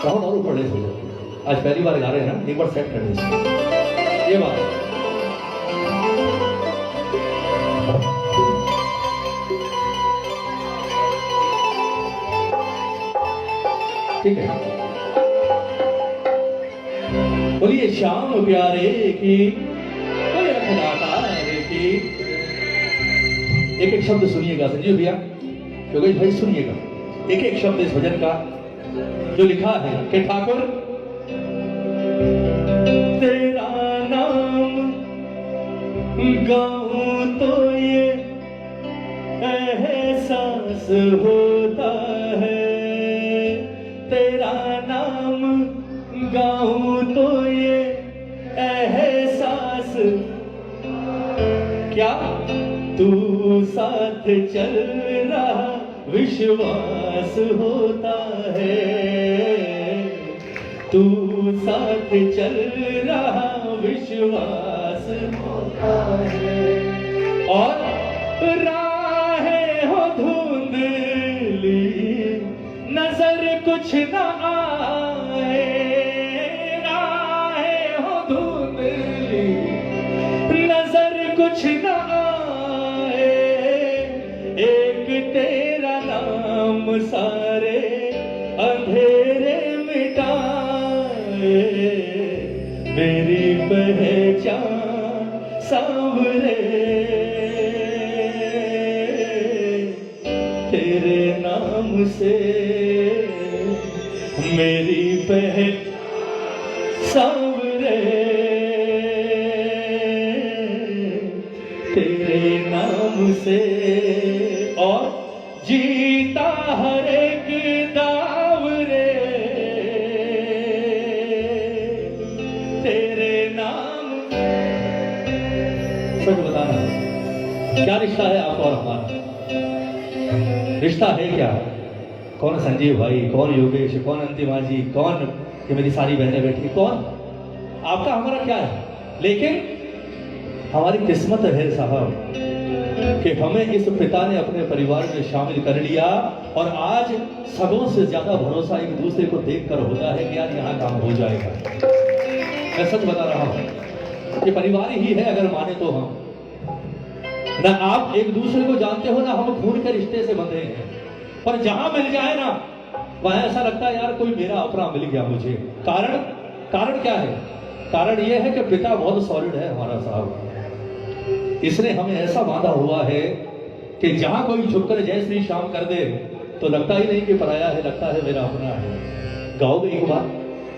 बहुत और ऊपर ले सोचो। आज पहली बार गा रहे हैं ना, एक बार सेट कर दीजिए ये बात। ठीक है, बोलिए श्याम प्यारे की, बोले रखदातारे की। एक एक शब्द सुनिएगा संजीव भैया, योगेश भाई सुनिएगा एक एक शब्द इस भजन का जो लिखा है कि ठाकुर तेरा नाम गाऊं तो ये एहसास होता है, तेरा नाम गाऊं तो ये एहसास, क्या तू साथ चल रहा विश्वास होता है, तू साथ चल रहा विश्वास होता है। और राहें हो धुंधली नजर कुछ न आए, राहें हो धुंधली नजर कुछ न आए, एक तेरा नाम सारे अंधेरे मिटाए, मेरी पहचान सांवरे तेरे नाम से, मेरी पहचान सांवरे तेरे नाम से। और जीता हर एक दाव रे तेरे नाम। सच बताना, क्या रिश्ता है आपका और हमारा? रिश्ता है क्या? कौन संजीव भाई, कौन योगेश, कौन अंतिमा जी, कौन ये मेरी सारी बहनें बैठी, कौन? आपका हमारा क्या है? लेकिन हमारी किस्मत है साहब कि हमें इस पिता ने अपने परिवार में शामिल कर लिया, और आज सबों से ज्यादा भरोसा एक दूसरे को देखकर होता है कि यार यहाँ काम हो जाएगा। मैं सच बता रहा हूँ, ये परिवार ही है अगर माने तो हम। ना आप एक दूसरे को जानते हो, ना हम खून के रिश्ते से बंधे हैं, पर जहां मिल जाए ना वहां ऐसा लगता है यार कोई मेरा अपना मिल गया मुझे। कारण क्या है? कारण यह है कि पिता बहुत सॉलिड है हमारा साहब। इसने हमें ऐसा बांधा हुआ है कि जहां कोई झुककर जय श्री श्याम कर दे तो लगता ही नहीं कि पराया है, लगता है मेरा अपना है। गाओगे एक बार?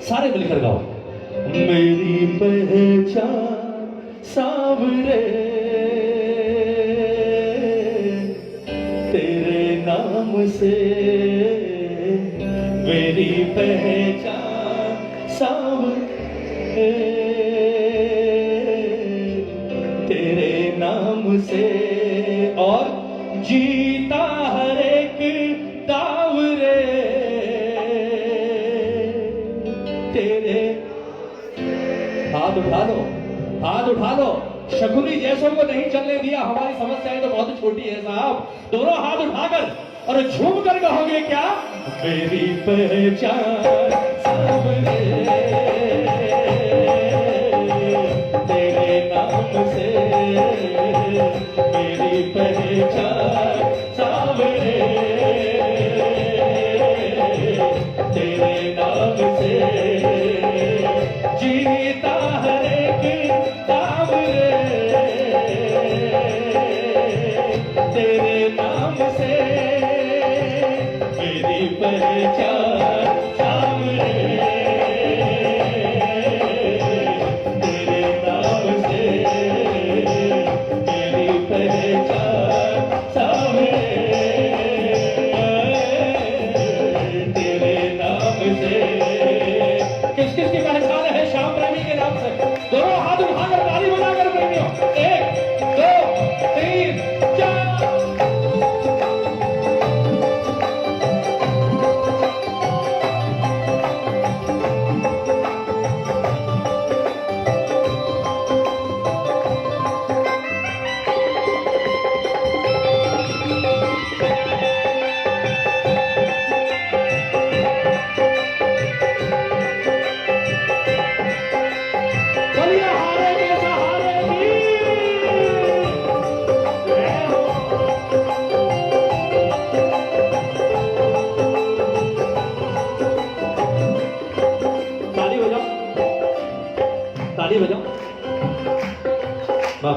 सारे मिलकर गाओ। मेरी पहचान सांवरे तेरे नाम से, मेरी पहचान सांवरे तेरे नाम से। और जीता हर एक दाव रे तेरे। हाथ उठा लो, हाथ उठा लो। शकुनी जैसों को नहीं चलने दिया। हमारी समस्याएं तो बहुत छोटी है साहब। दोनों हाथ उठाकर और झूम कर कहोगे क्या? मेरी पहचान सांवरे तेरे नाम से, मेरी पहचान सांवरे तेरे नाम से। जीता हर एक दाव रे तेरे नाम से, मेरी पहचान सांवरे तेरे नाम से, मेरी पहचान सांवरे तेरे नाम से। किस किस की पहचान है श्याम प्रेमी के नाम से? दोनों हाथ उठाकर ताली बजाकर प्रेमियों। 1 2 3 4।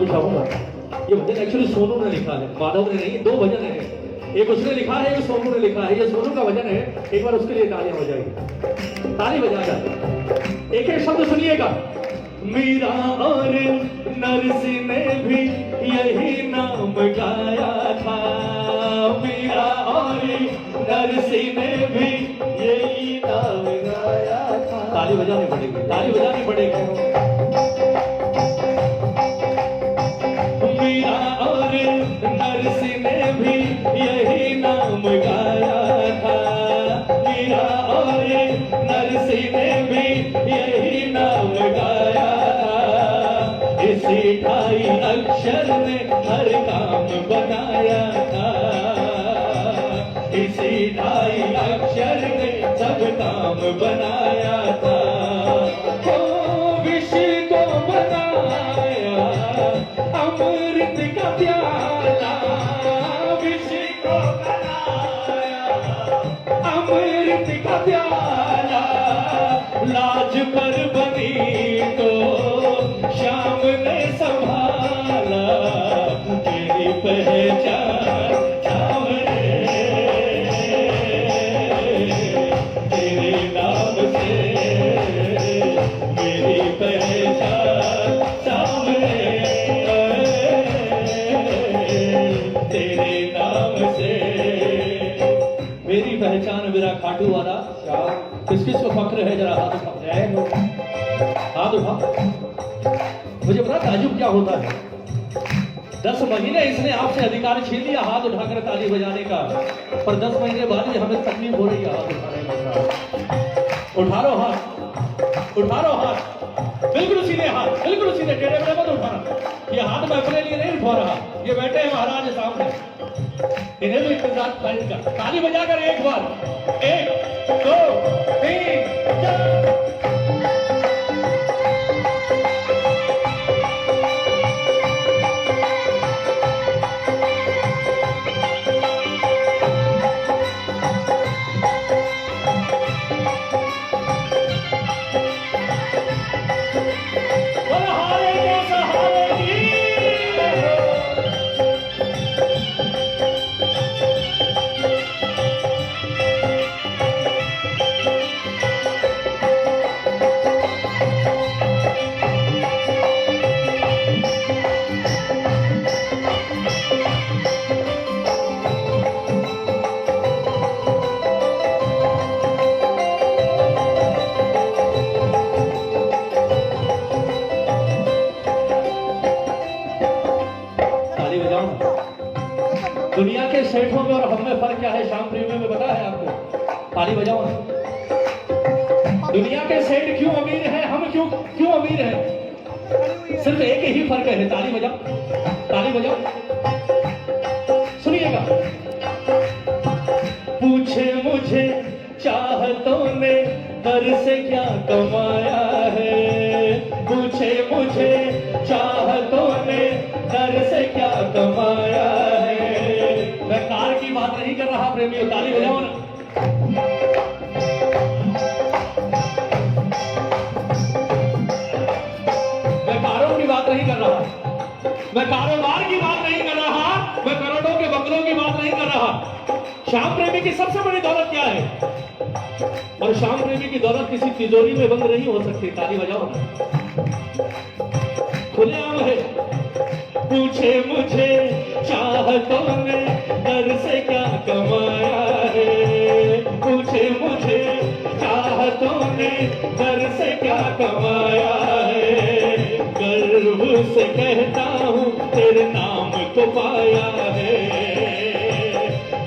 भी चाहूंगा। ये भजन एक्चुअली सोनू ने लिखा है, माधव ने नहीं। दो भजन है, एक उसने लिखा है, एक सोनू ने लिखा है। ये सोनू का भजन है, एक बार उसके लिए तालियां हो जाएगी, ताली बजा जाए। एक एक शब्द सुनिएगा। मीरा और नरसिंह ने भी यही नाम गाया था, मीरा और नरसिंह ने भी यही नाम गाया था। ताली बजानी पड़ेगी, ताली बजानी पड़ेगी। मीरा और नरसिंह ने भी यही नाम गाया था, मीरा और नरसिंह ने भी यही नाम गाया था। इसी ढाई अक्षर ने हर काम बनाया था, इसी ढाई अक्षर ने सब काम बनाया था। ओ विष को बनाया अमृत का प्याला, विष को बनाया अमृत का प्याला। लाज पर बनी तो श्याम ने संभाला, तेरी पहचान श्याम ने, तेरे नाम से मेरी पहचान श्याम ने, तेरे नाम से मेरी पहचान। मेरा खाटू वाला किस किस को फक्र है, जरा हाथ उठा, हाथ उठा। मुझे पता ताजुब क्या होता है। 10 महीने इसने आपसे अधिकार छीन लिया हाथ उठाकर ताली बजाने का, पर 10 महीने बाद हमें तकलीफ हो रही है हाथ उठाने का। उठा लो हाथ, उठा लो हाथ, बिल्कुल सीधे हाथ, बिल्कुल सीधे, टेढ़े मेढ़े मत उठाना। ये हाथ मैं अपने लिए नहीं उठा रहा, ये बैठे हैं महाराज सामने, इन्हें भी इंतजार का। ताली बजाकर एक बार, 1 2 3 4। दुनिया के सेठों में और हम में फर्क क्या है, श्याम प्रेमी में पता है आपको? ताली बजाओ ना। दुनिया के सेठ क्यों अमीर हैं, हम क्यों अमीर हैं? सिर्फ एक ही फर्क है, ताली बजाओ, ताली बजाओ। सुनिएगा। पूछे मुझे चाहतों ने दर से क्या कमाया है, पूछे मुझे चाहतों ने दर से क्या कमाया है। मैं कार की बात नहीं कर रहा प्रेमियों, ताली बजाओ ना। मैं कारों की बात नहीं कर रहा, मैं कारोबार की बात नहीं कर रहा, मैं करोड़ों के बंगलों की बात नहीं कर रहा। श्याम प्रेमी की सबसे बड़ी दौलत क्या है? और श्याम प्रेमी की दौलत किसी तिजोरी में बंद नहीं हो सकती। ताली बजाओ ना, खुलेआम है। पूछे मुझे चाहतों ने दर से क्या कमाया है, पूछे मुझे चाहतों ने दर से क्या कमाया है। गर्व से कहता हूँ तेरे नाम को पाया है,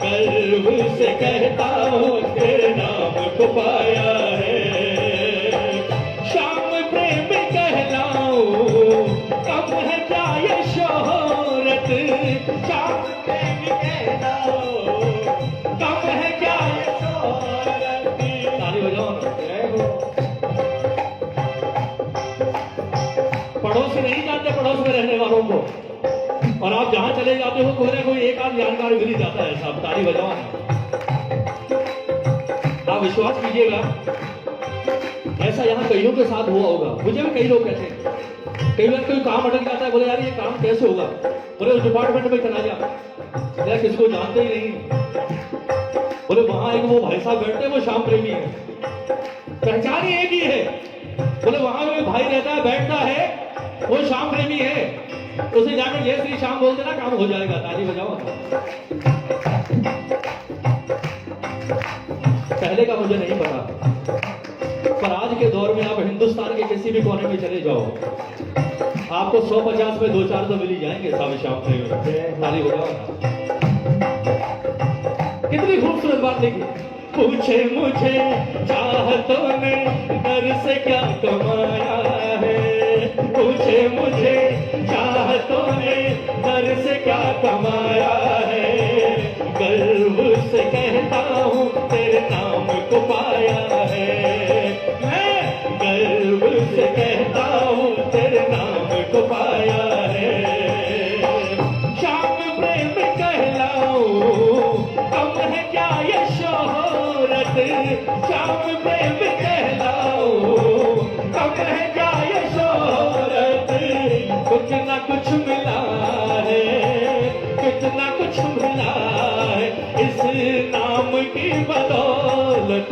गर्व से कहता हूँ तेरे नाम को पाया है। श्याम प्रेमी कहलाऊं, कम है क्या ये शोहरत, श्याम प्रेमी कहलाऊं, कम है क्या ये शोहरत। ताली बजाओ ना। पड़ोस नहीं जानते पड़ोस में रहने वालों को, और आप जहां चले जाते हो कोई ना कोई एक आध जानकार मिल ही जाता है। साहब ताली बजाओ ना। आप विश्वास कीजिएगा, ऐसा यहाँ कईयों के साथ हुआ होगा, मुझे भी कई लोग कहते हैं कई बार कोई काम अटक जाता है, बोले यार ये काम कैसे होगा, बोले उस डिपार्टमेंट में चला जा, यार किसको जानते ही नहीं, बोले वहां एक वो भाई साहब बैठते हैं वो श्याम प्रेमी है, पहचान ही एक ही है, बोले वहां में भाई रहता है बैठता है वो श्याम प्रेमी है, उसे जाकर जय श्री श्याम बोल देना काम हो जाएगा। ताली बजाओ। पहले का मुझे नहीं पता, पर आज के दौर में आप हिंदुस्तान के किसी भी कोने में चले जाओ, आपको 150 में 2-4 तो मिल ही जाएंगे साहब श्याम प्रेमी। ताली बजाओ। कितनी खूबसूरत बात लिखी। पूछे मुझे चाहतों ने दर से क्या कमाया है, पूछे मुझे चाहतों ने दर से क्या कमाया है, गर्व से कहता हूँ तेरे नाम को पाया है, मैं गर्व से कहता हूँ तेरे नाम को पाया है, श्याम प्रेम कहलाऊं कम है क्या ये शोहरत, श्याम प्रेम कहलाऊं कम है क्या ये शोहरत, कुछ ना कुछ मिला है, कुछ ना कुछ मिला है, इस नाम की बदौलत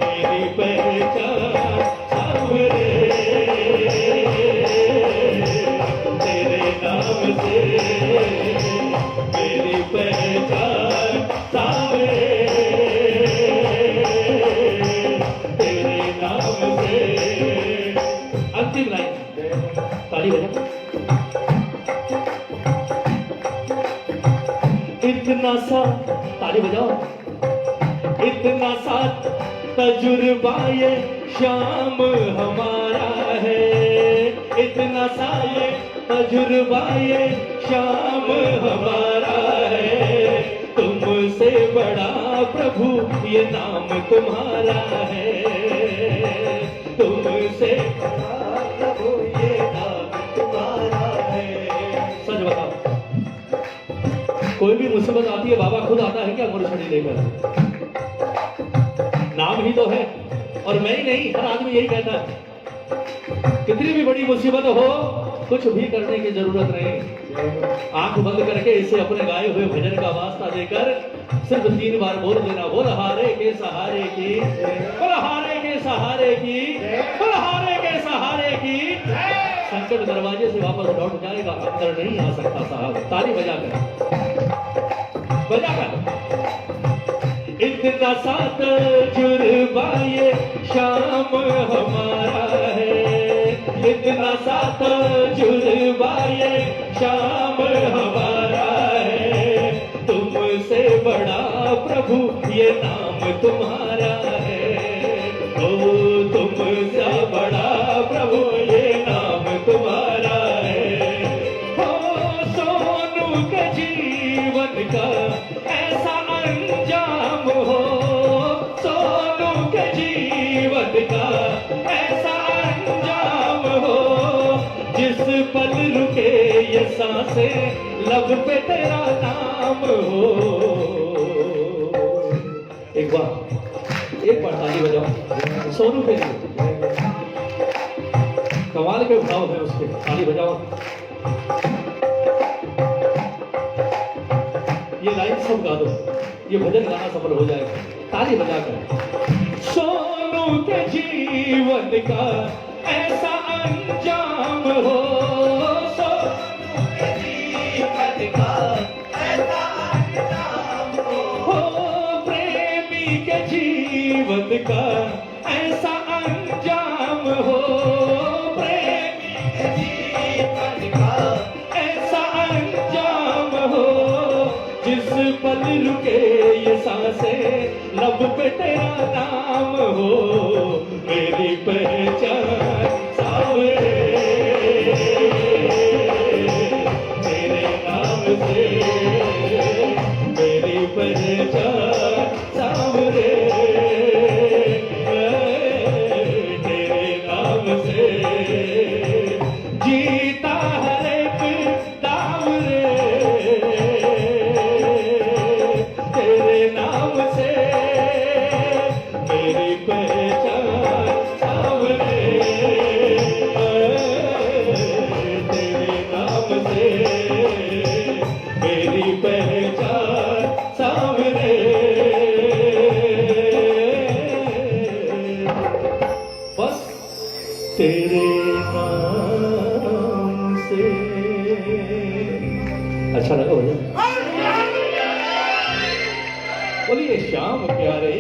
मेरी पहचान सावरे, तेरे नाम से मेरी पहचान सावरे, तेरे नाम से। अंतिम लाइन, ताली बजा। इतना सा, ताली बजाओ, इतना सा तजुर्बा ये शाम हमारा है, इतना सा ये तजुर्बा ये शाम हमारा है, तुमसे बड़ा प्रभु ये नाम तुम्हारा है, तुमसे बड़ा प्रभु ये नाम तुम्हारा है। सच बताओ, कोई भी मुसीबत आती है बाबा खुद आता है क्या मुरछड़ी लेकर? नाम ही तो है, और मैं ही नहीं हर आदमी यही कहता है। कितनी भी बड़ी मुसीबत हो कुछ भी करने की जरूरत नहीं, आंख बंद करके इसे अपने गाए हुए भजन का वास्ता देकर सिर्फ 3 बार बोल देना, बोल हारे के सहारे की, बोल हारे के सहारे की, बोल हारे के सहारे की, संकट दरवाजे से वापस लौट जाएगा, अंदर नहीं आ सकता साहब। ताली बजाकर बजाकर। इतना सा तजुर्बा ये शाम हमारा है, इतना सा तजुर्बा ये शाम हमारा है, तुमसे बड़ा प्रभु ये नाम तुम्हारा है, ओ तुमसे बड़ा प्रभु ये नाम तुम्हारा है, हो सोनू के जीवन का ऐसा अंजाम हो, सोनू के जीवन का ऐसा अंजाम हो, जिस पल रुके ये सांसें लब पे तेरा नाम हो। एक बार ताली बजाओ सोनू के लिए, कमाल के भाव है उसके। ताली बजाओ। ये लाइन सब गा दो, ये भजन गाना सफल हो जाएगा। ताली बजाकर। सोनू के जीवन का ऐसा अंजाम हो, सोनू के जीवन का ऐसा अंजाम हो, प्रेमी के जीवन का ऐसा अंजाम हो, प्रेमी के जीवन का ऐसा अंजाम हो, जिस पल रुके ये सांसें लब पे तेरा नाम हो, मेरी पहचान सावरे, तेरे नाम से मेरी पहचान सावरे, तेरे नाम से जीता हर एक दाम रे, तेरे नाम से मेरी पहचान सावरे। श्याम प्यारे